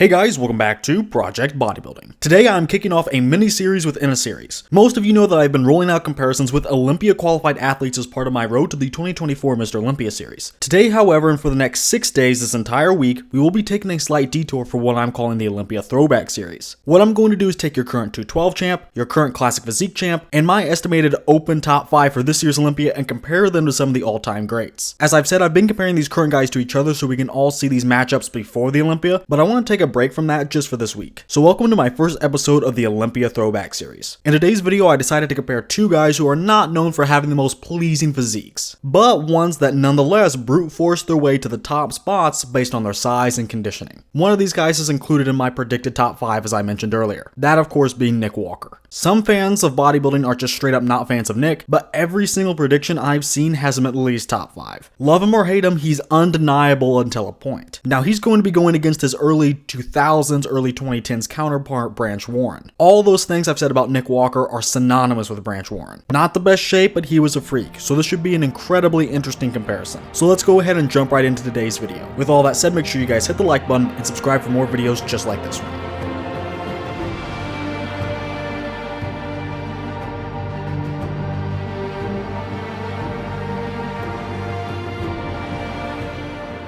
Hey guys, welcome back to Project Bodybuilding. Today I'm kicking off a mini-series within a series. Most of you know that I've been rolling out comparisons with Olympia qualified athletes as part of my Road to the 2024 Mr. Olympia series. Today, however, and for the next 6 days this entire week, we will be taking a slight detour for what I'm calling the Olympia Throwback series. What I'm going to do is take your current 212 champ, your current classic physique champ, and my estimated open top 5 for this year's Olympia and compare them to some of the all-time greats. As I've said, I've been comparing these current guys to each other so we can all see these matchups before the Olympia, but I want to take a break from that just for this week. So welcome to my first episode of the Olympia Throwback series. In today's video, I decided to compare two guys who are not known for having the most pleasing physiques, but ones that nonetheless brute force their way to the top spots based on their size and conditioning. One of these guys is included in my predicted top 5 as I mentioned earlier, that of course being Nick Walker. Some fans of bodybuilding are just straight up not fans of Nick, but every single prediction I've seen has him at least top 5. Love him or hate him, he's undeniable until a point. Now he's going to be going against his early 2000s, early 2010s counterpart Branch Warren. All those things I've said about Nick Walker are synonymous with Branch Warren. Not the best shape, but he was a freak, so this should be an incredibly interesting comparison. So let's go ahead and jump right into today's video. With all that said, make sure you guys hit the like button and subscribe for more videos just like this one.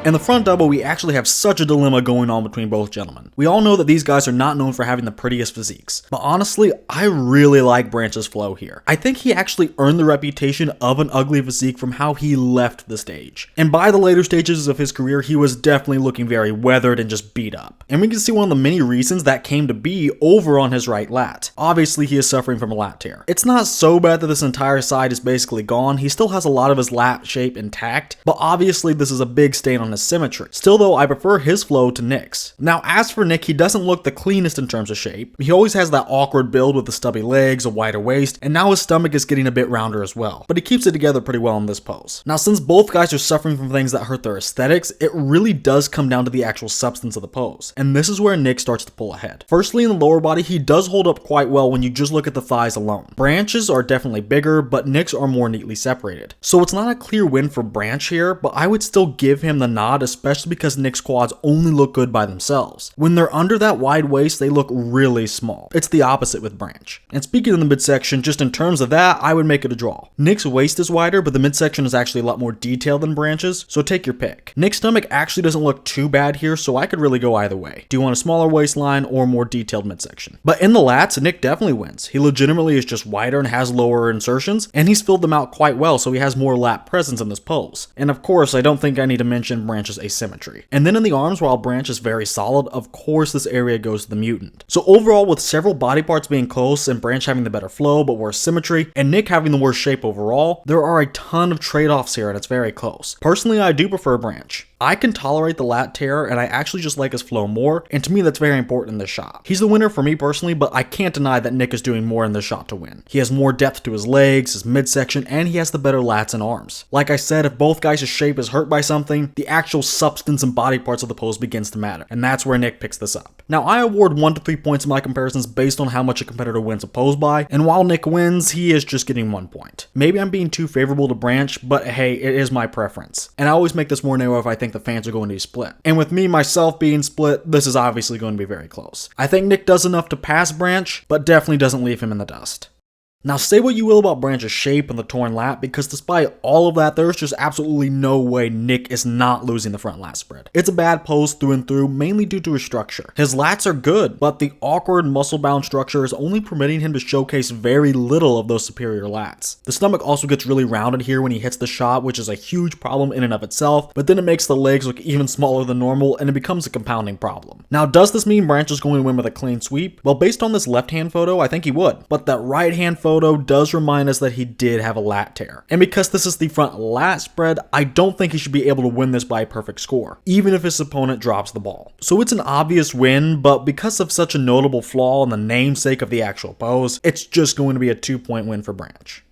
In the front double, we actually have such a dilemma going on between both gentlemen. We all know that these guys are not known for having the prettiest physiques, but honestly, I really like Branch's flow here. I think he actually earned the reputation of an ugly physique from how he left the stage. And by the later stages of his career, he was definitely looking very weathered and just beat up. And we can see one of the many reasons that came to be over on his right lat. Obviously, he is suffering from a lat tear. It's not so bad that this entire side is basically gone. He still has a lot of his lat shape intact, but obviously this is a big stain on his symmetry. Still though, I prefer his flow to Nick's. Now as for Nick, he doesn't look the cleanest in terms of shape. He always has that awkward build with the stubby legs, a wider waist, and now his stomach is getting a bit rounder as well. But he keeps it together pretty well in this pose. Now since both guys are suffering from things that hurt their aesthetics, it really does come down to the actual substance of the pose. And this is where Nick starts to pull ahead. Firstly, in the lower body, he does hold up quite well when you just look at the thighs alone. Branch's are definitely bigger, but Nick's are more neatly separated. So it's not a clear win for Branch here, but I would still give him the nod, especially because Nick's quads only look good by themselves. When they're under that wide waist, they look really small. It's the opposite with Branch. And speaking of the midsection, just in terms of that, I would make it a draw. Nick's waist is wider, but the midsection is actually a lot more detailed than Branch's, so take your pick. Nick's stomach actually doesn't look too bad here, so I could really go either way. Do you want a smaller waistline or more detailed midsection? But in the lats, Nick definitely wins. He legitimately is just wider and has lower insertions, and he's filled them out quite well, so he has more lat presence in this pose. And of course, I don't think I need to mention Branch's asymmetry. And then in the arms, while Branch is very solid, of course this area goes to the mutant. So overall, with several body parts being close and Branch having the better flow but worse symmetry, and Nick having the worst shape overall, there are a ton of trade-offs here and it's very close. Personally, I do prefer Branch. I can tolerate the lat tear and I actually just like his flow more, and to me that's very important in this shot. He's the winner for me personally, but I can't deny that Nick is doing more in this shot to win. He has more depth to his legs, his midsection, and he has the better lats and arms. Like I said, if both guys' shape is hurt by something, the actual substance and body parts of the pose begins to matter, and that's where Nick picks this up. Now I award 1 to 3 points in my comparisons based on how much a competitor wins a pose by, and while Nick wins, he is just getting 1 point. Maybe I'm being too favorable to Branch, but hey, it is my preference. And I always make this more narrow if I think the fans are going to be split. And with me myself being split, this is obviously going to be very close. I think Nick does enough to pass Branch, but definitely doesn't leave him in the dust. Now say what you will about Branch's shape and the torn lat, because despite all of that, there's just absolutely no way Nick is not losing the front lat spread. It's a bad pose through and through, mainly due to his structure. His lats are good, but the awkward muscle-bound structure is only permitting him to showcase very little of those superior lats. The stomach also gets really rounded here when he hits the shot, which is a huge problem in and of itself, but then it makes the legs look even smaller than normal and it becomes a compounding problem. Now does this mean Branch is going to win with a clean sweep? Well, based on this left-hand photo, I think he would, but that right-hand photo does remind us that he did have a lat tear. And because this is the front lat spread, I don't think he should be able to win this by a perfect score, even if his opponent drops the ball. So it's an obvious win, but because of such a notable flaw in the namesake of the actual pose, it's just going to be a 2-point win for Branch.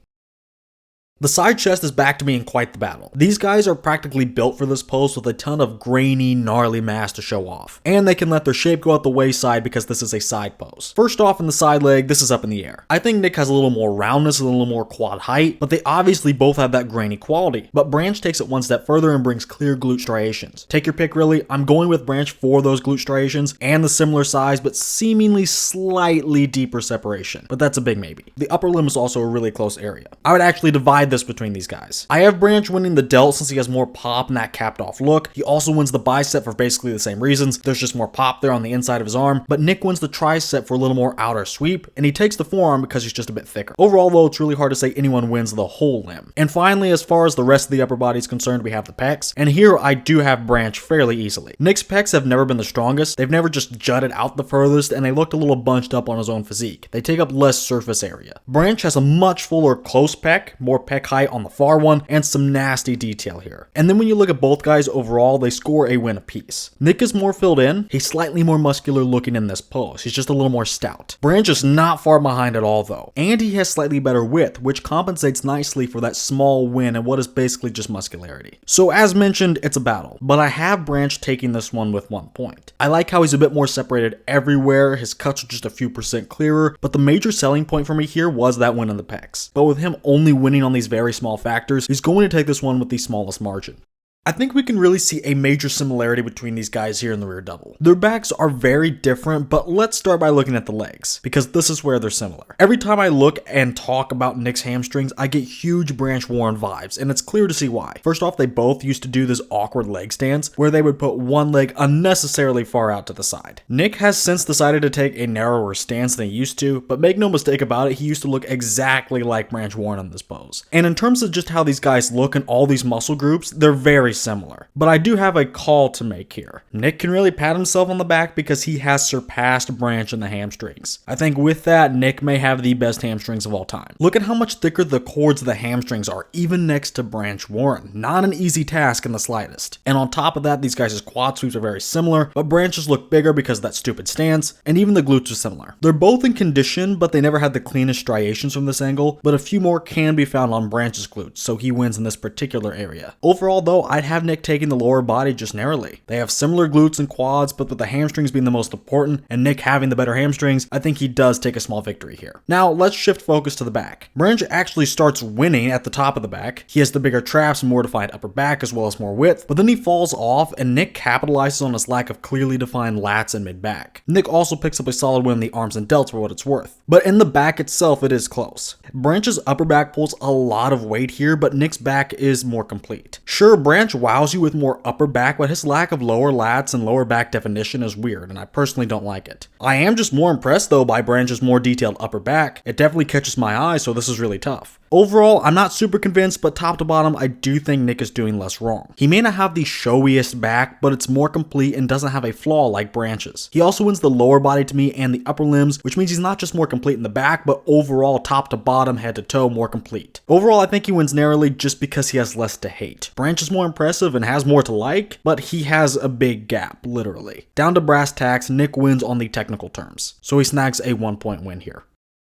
The side chest is back to being quite the battle. These guys are practically built for this pose with a ton of grainy, gnarly mass to show off. And they can let their shape go out the wayside because this is a side pose. First off, in the side leg, this is up in the air. I think Nick has a little more roundness and a little more quad height, but they obviously both have that grainy quality. But Branch takes it one step further and brings clear glute striations. Take your pick really, I'm going with Branch for those glute striations and the similar size but seemingly slightly deeper separation. But that's a big maybe. The upper limb is also a really close area. I would actually divide this between these guys. I have Branch winning the delt since he has more pop in that capped off look. He also wins the bicep for basically the same reasons. There's just more pop there on the inside of his arm, but Nick wins the tricep for a little more outer sweep, and he takes the forearm because he's just a bit thicker. Overall though, it's really hard to say anyone wins the whole limb. And finally, as far as the rest of the upper body is concerned, we have the pecs, and here I do have Branch fairly easily. Nick's pecs have never been the strongest, they've never just jutted out the furthest, and they looked a little bunched up on his own physique. They take up less surface area. Branch has a much fuller close pec, more pec height on the far one, and some nasty detail here. And then when you look at both guys overall, they score a win apiece. Nick is more filled in, he's slightly more muscular looking in this pose, he's just a little more stout. Branch is not far behind at all though, and he has slightly better width, which compensates nicely for that small win and what is basically just muscularity. So as mentioned, it's a battle, but I have Branch taking this one with 1 point. I like how he's a bit more separated everywhere, his cuts are just a few percent clearer, but the major selling point for me here was that win in the pecs. But with him only winning on these very small factors, he's going to take this one with the smallest margin. I think we can really see a major similarity between these guys here in the rear double. Their backs are very different, but let's start by looking at the legs, because this is where they're similar. Every time I look and talk about Nick's hamstrings, I get huge Branch Warren vibes, and it's clear to see why. First off, they both used to do this awkward leg stance, where they would put one leg unnecessarily far out to the side. Nick has since decided to take a narrower stance than he used to, but make no mistake about it, he used to look exactly like Branch Warren in this pose. And in terms of just how these guys look in all these muscle groups, they're very similar. But I do have a call to make here. Nick can really pat himself on the back because he has surpassed Branch in the hamstrings. I think with that, Nick may have the best hamstrings of all time. Look at how much thicker the cords of the hamstrings are, even next to Branch Warren. Not an easy task in the slightest. And on top of that, these guys' quad sweeps are very similar, but Branch's look bigger because of that stupid stance, and even the glutes are similar. They're both in condition, but they never had the cleanest striations from this angle, but a few more can be found on Branch's glutes, so he wins in this particular area. Overall though, I'd have Nick taking the lower body just narrowly. They have similar glutes and quads, but with the hamstrings being the most important and Nick having the better hamstrings, I think he does take a small victory here. Now let's shift focus to the back. Branch actually starts winning at the top of the back. He has the bigger traps and more defined upper back as well as more width, but then he falls off and Nick capitalizes on his lack of clearly defined lats and mid back. Nick also picks up a solid win in the arms and delts for what it's worth, but in the back itself it is close. Branch's upper back pulls a lot of weight here, but Nick's back is more complete. Sure, Branch wows you with more upper back, but his lack of lower lats and lower back definition is weird, and I personally don't like it. I am just more impressed though by Branch's more detailed upper back. It definitely catches my eye, so this is really tough. Overall, I'm not super convinced, but top to bottom, I do think Nick is doing less wrong. He may not have the showiest back, but it's more complete and doesn't have a flaw like Branch's. He also wins the lower body to me and the upper limbs, which means he's not just more complete in the back, but overall top to bottom, head to toe, more complete. Overall, I think he wins narrowly just because he has less to hate. Branch is more impressive and has more to like, but he has a big gap, literally. Down to brass tacks, Nick wins on the technical terms, so he snags a 1 point win here.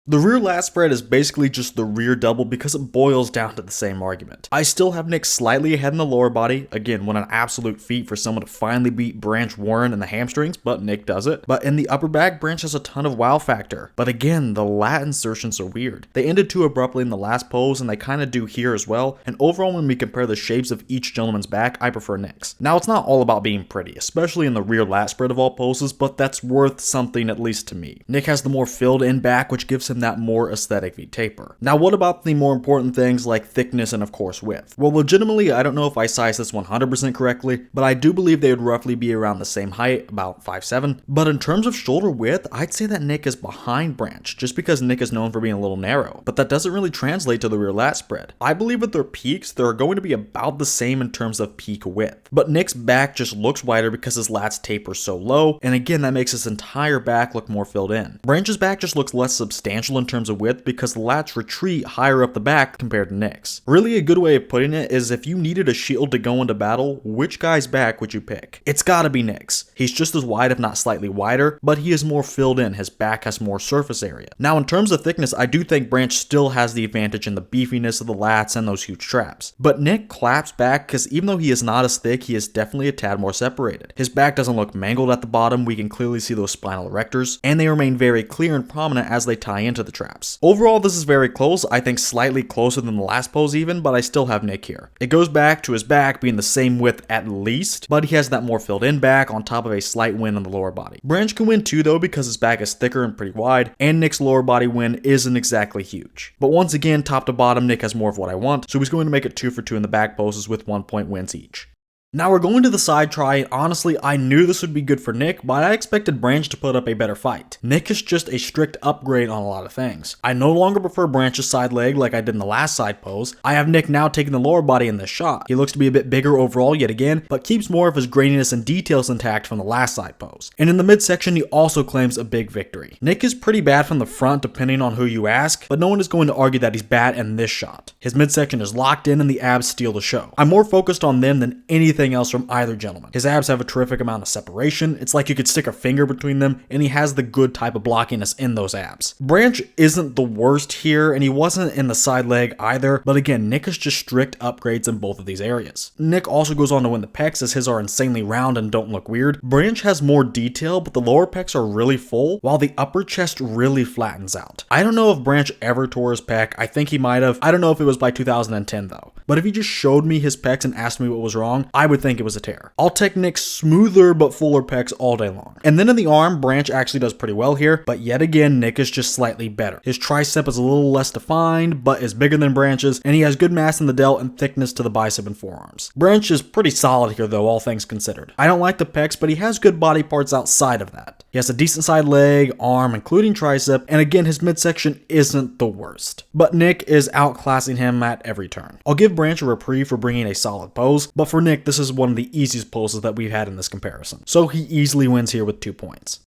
The rear lat spread is basically just the rear double because it boils down to the same argument. I still have Nick slightly ahead in the lower body. Again, what an absolute feat for someone to finally beat Branch Warren in the hamstrings, but Nick does it. But in the upper back, Branch has a ton of wow factor. But again, the lat insertions are weird. They ended too abruptly in the last pose, and they kind of do here as well. And overall, when we compare the shapes of each gentleman's back, I prefer Nick's. Now, it's not all about being pretty, especially in the rear lat spread of all poses, but that's worth something at least to me. Nick has the more filled in back, which gives him that more aesthetic V taper. Now, what about the more important things like thickness and of course width? Well, legitimately, I don't know if I sized this 100% correctly, but I do believe they would roughly be around the same height, about 5'7". But in terms of shoulder width, I'd say that Nick is behind Branch, just because Nick is known for being a little narrow, but that doesn't really translate to the rear lat spread. I believe at their peaks, they're going to be about the same in terms of peak width, but Nick's back just looks wider because his lats taper so low, and again, that makes his entire back look more filled in. Branch's back just looks less substantial substantial in terms of width because the lats retreat higher up the back compared to Nick's. Really, a good way of putting it is if you needed a shield to go into battle, which guy's back would you pick? It's gotta be Nick's. He's just as wide if not slightly wider, but he is more filled in, his back has more surface area. Now in terms of thickness, I do think Branch still has the advantage in the beefiness of the lats and those huge traps. But Nick claps back because even though he is not as thick, he is definitely a tad more separated. His back doesn't look mangled at the bottom, we can clearly see those spinal erectors, and they remain very clear and prominent as they tie into the traps. Overall, this is very close, I think slightly closer than the last pose even, but I still have Nick here. It goes back to his back being the same width at least, but he has that more filled in back on top of a slight win on the lower body. Branch can win too though because his back is thicker and pretty wide, and Nick's lower body win isn't exactly huge. But once again, top to bottom, Nick has more of what I want, so he's going to make it 2 for 2 in the back poses with 1 point wins each. Now we're going to the side try, and honestly, I knew this would be good for Nick, but I expected Branch to put up a better fight. Nick is just a strict upgrade on a lot of things. I no longer prefer Branch's side leg like I did in the last side pose. I have Nick now taking the lower body in this shot. He looks to be a bit bigger overall yet again, but keeps more of his graininess and details intact from the last side pose. And in the midsection, he also claims a big victory. Nick is pretty bad from the front depending on who you ask, but no one is going to argue that he's bad in this shot. His midsection is locked in and the abs steal the show. I'm more focused on them than anything else from either gentleman. His abs have a terrific amount of separation. It's like you could stick a finger between them, and he has the good type of blockiness in those abs. Branch isn't the worst here, and he wasn't in the side leg either, but again, Nick is just strict upgrades in both of these areas. Nick also goes on to win the pecs as his are insanely round and don't look weird. Branch has more detail, but the lower pecs are really full, while the upper chest really flattens out. I don't know if Branch ever tore his pec. I think he might have. I don't know if it was by 2010 though. But if he just showed me his pecs and asked me what was wrong, I would think it was a tear. I'll take Nick's smoother but fuller pecs all day long. And then in the arm, Branch actually does pretty well here, but yet again, Nick is just slightly better. His tricep is a little less defined, but is bigger than Branch's, and he has good mass in the delt and thickness to the bicep and forearms. Branch is pretty solid here though, all things considered. I don't like the pecs, but he has good body parts outside of that. He has a decent side leg, arm, including tricep, and again, his midsection isn't the worst. But Nick is outclassing him at every turn. I'll give Branch a reprieve for bringing a solid pose, but for Nick, this is one of the easiest poses that we've had in this comparison. So he easily wins here with 2 points.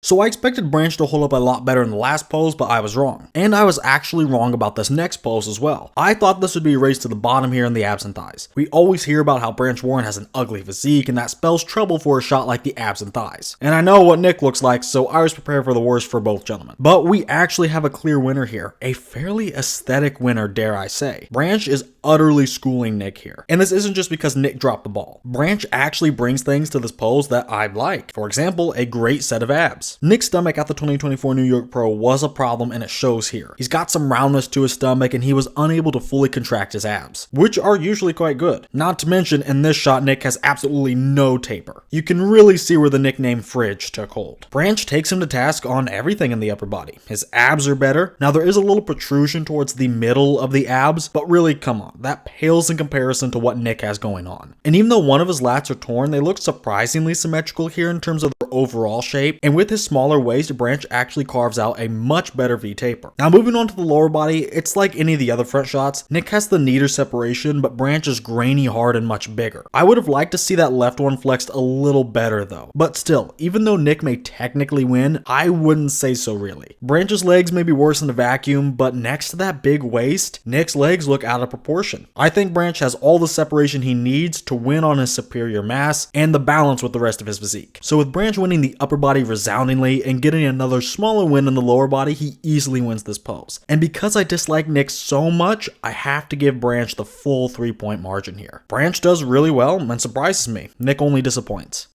So I expected Branch to hold up a lot better in the last pose, but I was wrong. And I was actually wrong about this next pose as well. I thought this would be a race to the bottom here in the abs and thighs. We always hear about how Branch Warren has an ugly physique, and that spells trouble for a shot like the abs and thighs. And I know what Nick looks like, so I was prepared for the worst for both gentlemen. But we actually have a clear winner here. A fairly aesthetic winner, dare I say. Branch is utterly schooling Nick here. And this isn't just because Nick dropped the ball. Branch actually brings things to this pose that I like. For example, a great set of abs. Nick's stomach at the 2024 New York Pro was a problem, and it shows here. He's got some roundness to his stomach, and he was unable to fully contract his abs, which are usually quite good. Not to mention, in this shot, Nick has absolutely no taper. You can really see where the nickname Fridge took hold. Branch takes him to task on everything in the upper body. His abs are better. Now, there is a little protrusion towards the middle of the abs, but really, come on, that pales in comparison to what Nick has going on. And even though one of his lats are torn, they look surprisingly symmetrical here in terms of their overall shape, and with his smaller waist, Branch actually carves out a much better V taper. Now moving on to the lower body, it's like any of the other front shots. Nick has the neater separation, but Branch is grainy hard and much bigger. I would have liked to see that left one flexed a little better though. But still, even though Nick may technically win, I wouldn't say so really. Branch's legs may be worse in a vacuum, but next to that big waist, Nick's legs look out of proportion. I think Branch has all the separation he needs to win on his superior mass and the balance with the rest of his physique. So with Branch winning the upper body resoundingly and getting another smaller win in the lower body, he easily wins this pose. And because I dislike Nick so much, I have to give Branch the full 3-point margin here. Branch does really well and surprises me. Nick only disappoints.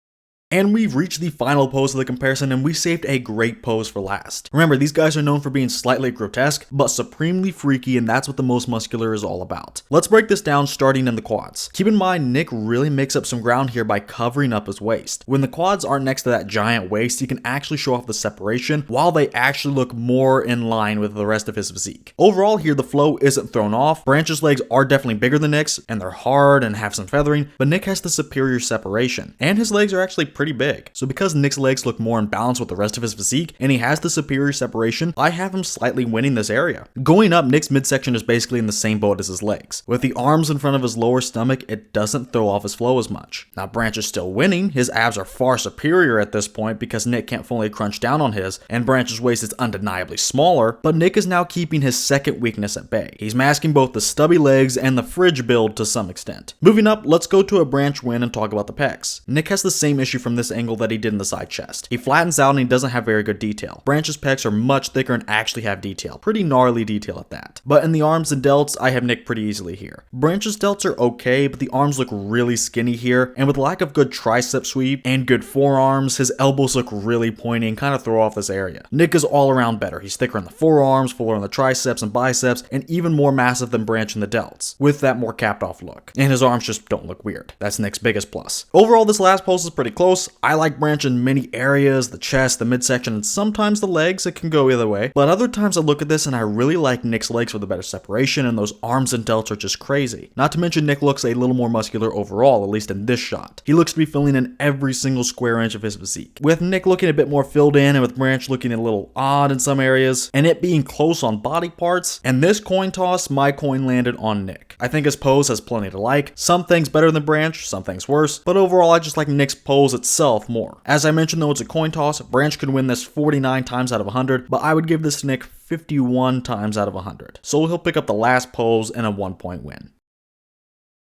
And we've reached the final pose of the comparison, and we saved a great pose for last. Remember, these guys are known for being slightly grotesque, but supremely freaky, and that's what the most muscular is all about. Let's break this down starting in the quads. Keep in mind, Nick really makes up some ground here by covering up his waist. When the quads aren't next to that giant waist, he can actually show off the separation, while they actually look more in line with the rest of his physique. Overall here, the flow isn't thrown off. Branch's legs are definitely bigger than Nick's, and they're hard and have some feathering, but Nick has the superior separation. And his legs are actually pretty big. So because Nick's legs look more in balance with the rest of his physique, and he has the superior separation, I have him slightly winning this area. Going up, Nick's midsection is basically in the same boat as his legs. With the arms in front of his lower stomach, it doesn't throw off his flow as much. Now Branch is still winning, his abs are far superior at this point because Nick can't fully crunch down on his, and Branch's waist is undeniably smaller, but Nick is now keeping his second weakness at bay. He's masking both the stubby legs and the fridge build to some extent. Moving up, let's go to a Branch win and talk about the pecs. Nick has the same issue from this angle that he did in the side chest. He flattens out and he doesn't have very good detail. Branch's pecs are much thicker and actually have detail. Pretty gnarly detail at that. But in the arms and delts, I have Nick pretty easily here. Branch's delts are okay, but the arms look really skinny here, and with lack of good tricep sweep and good forearms, his elbows look really pointy and kind of throw off this area. Nick is all around better. He's thicker in the forearms, fuller in the triceps and biceps, and even more massive than Branch in the delts, with that more capped off look. And his arms just don't look weird. That's Nick's biggest plus. Overall, this last pose is pretty close. I like Branch in many areas, the chest, the midsection, and sometimes the legs. It can go either way. But other times I look at this and I really like Nick's legs with a better separation, and those arms and delts are just crazy. Not to mention Nick looks a little more muscular overall, at least in this shot. He looks to be filling in every single square inch of his physique, with Nick looking a bit more filled in and with Branch looking a little odd in some areas, and it being close on body parts. And this coin toss, my coin landed on Nick. I think his pose has plenty to like. Some things better than Branch, some things worse, but overall I just like Nick's pose itself more. As I mentioned though, it's a coin toss. Branch could win this 49 times out of 100, but I would give this to Nick 51 times out of 100. So he'll pick up the last pose and a 1-point win.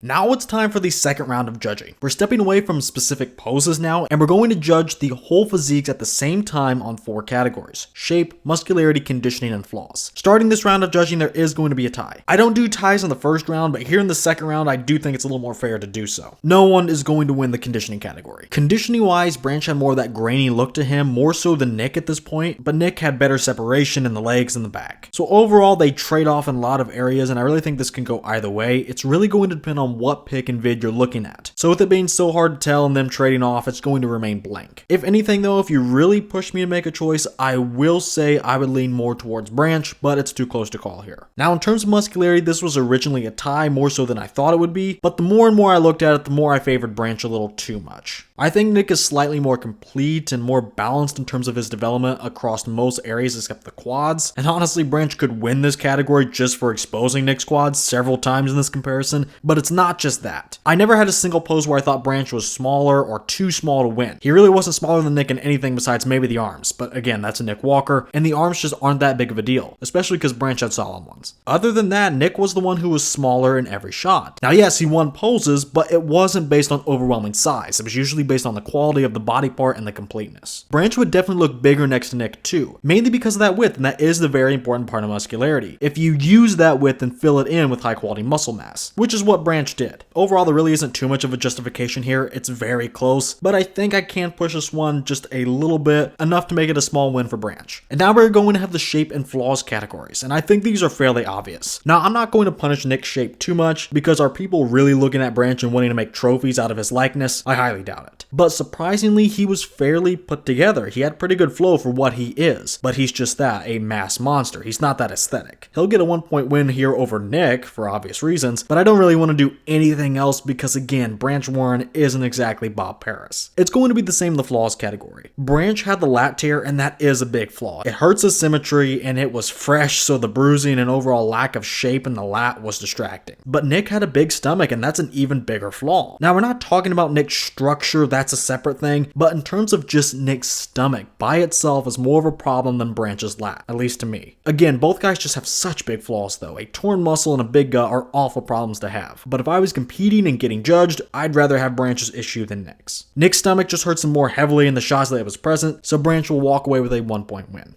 Now it's time for the second round of judging. We're stepping away from specific poses now, and we're going to judge the whole physiques at the same time on 4 categories: shape, muscularity, conditioning, and flaws. Starting this round of judging, there is going to be a tie. I don't do ties in the first round, but here in the second round, I do think it's a little more fair to do so. No one is going to win the conditioning category. Conditioning-wise, Branch had more of that grainy look to him, more so than Nick at this point, but Nick had better separation in the legs and the back. So overall, they trade off in a lot of areas, and I really think this can go either way. It's really going to depend on what pick and vid you're looking at. So with it being so hard to tell and them trading off, it's going to remain blank. If anything though, if you really push me to make a choice, I will say I would lean more towards Branch, but it's too close to call here. Now in terms of muscularity, this was originally a tie, more so than I thought it would be, but the more and more I looked at it, the more I favored Branch a little too much. I think Nick is slightly more complete and more balanced in terms of his development across most areas except the quads, and honestly Branch could win this category just for exposing Nick's quads several times in this comparison, but it's not just that. I never had a single pose where I thought Branch was smaller or too small to win. He really wasn't smaller than Nick in anything besides maybe the arms, but again, that's a Nick Walker, and the arms just aren't that big of a deal, especially because Branch had solid ones. Other than that, Nick was the one who was smaller in every shot. Now yes, he won poses, but it wasn't based on overwhelming size. It was usually based on the quality of the body part and the completeness. Branch would definitely look bigger next to Nick too, mainly because of that width, and that is the very important part of muscularity. If you use that width and fill it in with high quality muscle mass, which is what Branch did. Overall, there really isn't too much of a justification here. It's very close, but I think I can push this one just a little bit, enough to make it a small win for Branch. And now we're going to have the shape and flaws categories, and I think these are fairly obvious. Now, I'm not going to punish Nick's shape too much, because are people really looking at Branch and wanting to make trophies out of his likeness? I highly doubt it. But surprisingly, he was fairly put together. He had pretty good flow for what he is, but he's just that, a mass monster. He's not that aesthetic. He'll get a 1-point win here over Nick for obvious reasons, but I don't really want to do anything else because again, Branch Warren isn't exactly Bob Paris. It's going to be the same in the flaws category. Branch had the lat tear, and that is a big flaw. It hurts his symmetry, and it was fresh, so the bruising and overall lack of shape in the lat was distracting. But Nick had a big stomach, and that's an even bigger flaw. Now, we're not talking about Nick's structure, that's a separate thing, but in terms of just Nick's stomach by itself is more of a problem than Branch's lat, at least to me. Again, both guys just have such big flaws though. A torn muscle and a big gut are awful problems to have. But if I was competing and getting judged, I'd rather have Branch's issue than Nick's. Nick's stomach just hurts him more heavily in the shots that it was present, so Branch will walk away with a 1-point win.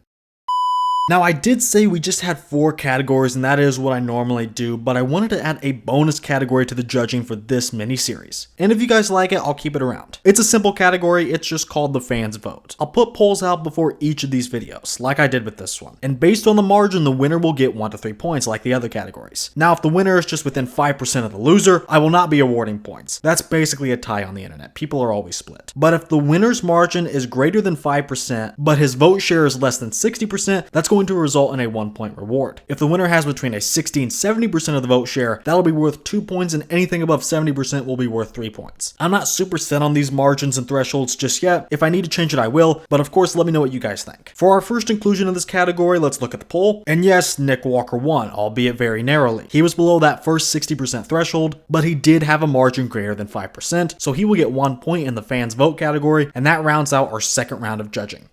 Now, I did say we just had 4 categories, and that is what I normally do, but I wanted to add a bonus category to the judging for this mini-series. And if you guys like it, I'll keep it around. It's a simple category, it's just called the fans vote. I'll put polls out before each of these videos, like I did with this one. And based on the margin, the winner will get 1 to 3 points like the other categories. Now, if the winner is just within 5% of the loser, I will not be awarding points. That's basically a tie on the internet. People are always split. But if the winner's margin is greater than 5%, but his vote share is less than 60%, that's going going to result in a 1-point reward. If the winner has between a 60 and 70% of the vote share, that'll be worth 2 points, and anything above 70% will be worth 3 points. I'm not super set on these margins and thresholds just yet. If I need to change it, I will, but of course, let me know what you guys think. For our first inclusion in this category, let's look at the poll. And yes, Nick Walker won, albeit very narrowly. He was below that first 60% threshold, but he did have a margin greater than 5%, so he will get 1 point in the fans vote category, and that rounds out our second round of judging.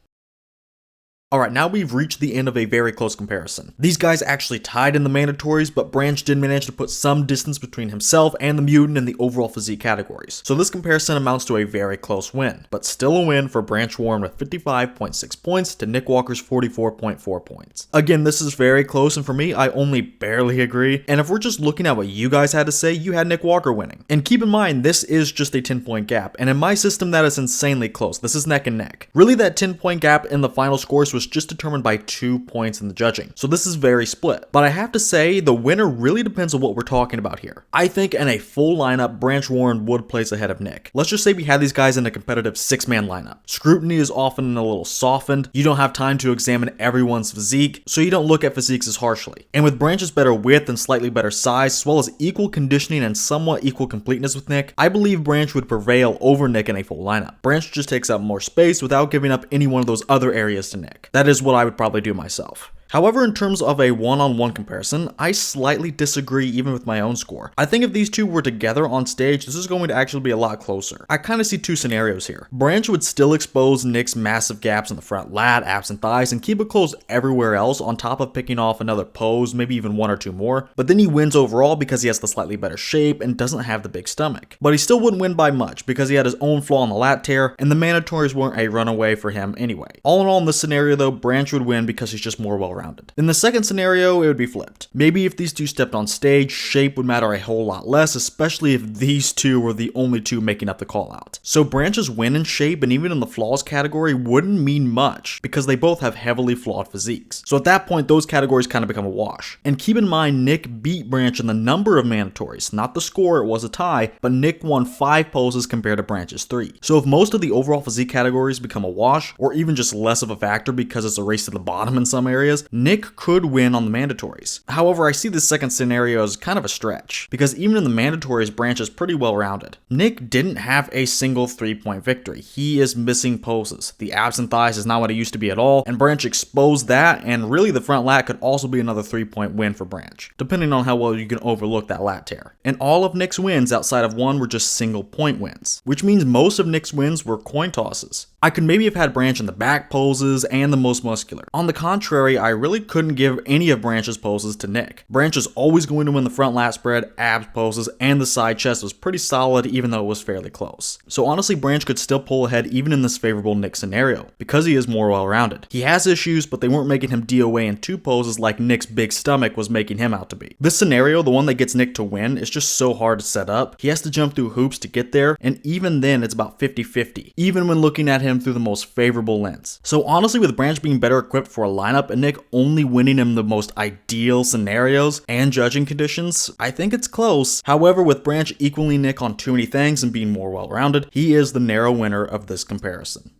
Alright, now we've reached the end of a very close comparison. These guys actually tied in the mandatories, but Branch did manage to put some distance between himself and the mutant in the overall physique categories. So this comparison amounts to a very close win, but still a win for Branch Warren with 55.6 points to Nick Walker's 44.4 points. Again, this is very close, and for me, I only barely agree, and if we're just looking at what you guys had to say, you had Nick Walker winning. And keep in mind, this is just a 10-point gap, and in my system, that is insanely close. This is neck and neck. Really, that 10-point gap in the final scores was just determined by 2 points in the judging. So this is very split. But I have to say, the winner really depends on what we're talking about here. I think in a full lineup, Branch Warren would place ahead of Nick. Let's just say we had these guys in a competitive 6-man lineup. Scrutiny is often a little softened. You don't have time to examine everyone's physique, so you don't look at physiques as harshly. And with Branch's better width and slightly better size, as well as equal conditioning and somewhat equal completeness with Nick, I believe Branch would prevail over Nick in a full lineup. Branch just takes up more space without giving up any one of those other areas to Nick. That is what I would probably do myself. However, in terms of a one-on-one comparison, I slightly disagree even with my own score. I think if these two were together on stage, this is going to actually be a lot closer. I kind of see two scenarios here. Branch would still expose Nick's massive gaps in the front lat, abs, and thighs, and keep it closed everywhere else on top of picking off another pose, maybe even 1 or 2 more. But then he wins overall because he has the slightly better shape and doesn't have the big stomach. But he still wouldn't win by much because he had his own flaw in the lat tear, and the mandatories weren't a runaway for him anyway. All in all, in this scenario though, Branch would win because he's just more well-rounded. In the second scenario, it would be flipped. Maybe if these two stepped on stage, shape would matter a whole lot less, especially if these two were the only two making up the call out. So Branch's win in shape and even in the flaws category wouldn't mean much because they both have heavily flawed physiques. So at that point, those categories kind of become a wash. And keep in mind, Nick beat Branch in the number of mandatories, not the score, it was a tie, but Nick won 5 poses compared to Branch's 3. So if most of the overall physique categories become a wash, or even just less of a factor because it's a race to the bottom in some areas, Nick could win on the mandatories. However, I see this second scenario as kind of a stretch, because even in the mandatories, Branch is pretty well rounded. Nick didn't have a single 3-point victory. He is missing poses. The abs and thighs is not what it used to be at all, and Branch exposed that, and really the front lat could also be another 3-point win for Branch, depending on how well you can overlook that lat tear. And all of Nick's wins outside of one were just single point wins, which means most of Nick's wins were coin tosses. I could maybe have had Branch in the back poses and the most muscular. On the contrary, I really couldn't give any of Branch's poses to Nick. Branch is always going to win the front lat spread, abs poses, and the side chest was pretty solid even though it was fairly close. So honestly, Branch could still pull ahead even in this favorable Nick scenario, because he is more well-rounded. He has issues, but they weren't making him DOA in 2 poses like Nick's big stomach was making him out to be. This scenario, the one that gets Nick to win, is just so hard to set up. He has to jump through hoops to get there, and even then it's about 50-50, even when looking at him through the most favorable lens. So honestly, with Branch being better equipped for a lineup and Nick only winning him the most ideal scenarios and judging conditions, I think it's close. However, with Branch equaling Nick on too many things and being more well-rounded, he is the narrow winner of this comparison.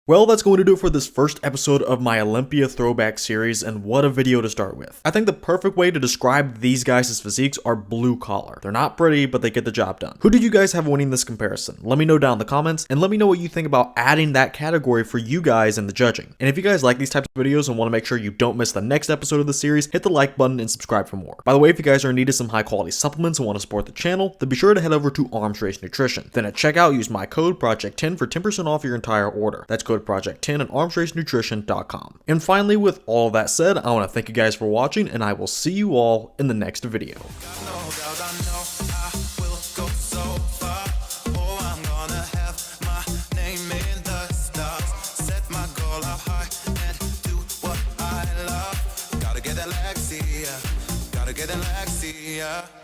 Well, that's going to do it for this first episode of my Olympia Throwback series, and what a video to start with. I think the perfect way to describe these guys' physiques are blue collar. They're not pretty, but they get the job done. Who did you guys have winning this comparison? Let me know down in the comments, and let me know what you think about adding that category for you guys in the judging. And if you guys like these types of videos and want to make sure you don't miss the next episode of the series, hit the like button and subscribe for more. By the way, if you guys are in need of some high quality supplements and want to support the channel, then be sure to head over to Arms Race Nutrition. Then at checkout, use my code Project10 for 10% off your entire order. That's code Project10 at armsracenutrition.com. And finally, with all that said, I want to thank you guys for watching, and I will see you all in the next video. Gotta get that Lexia.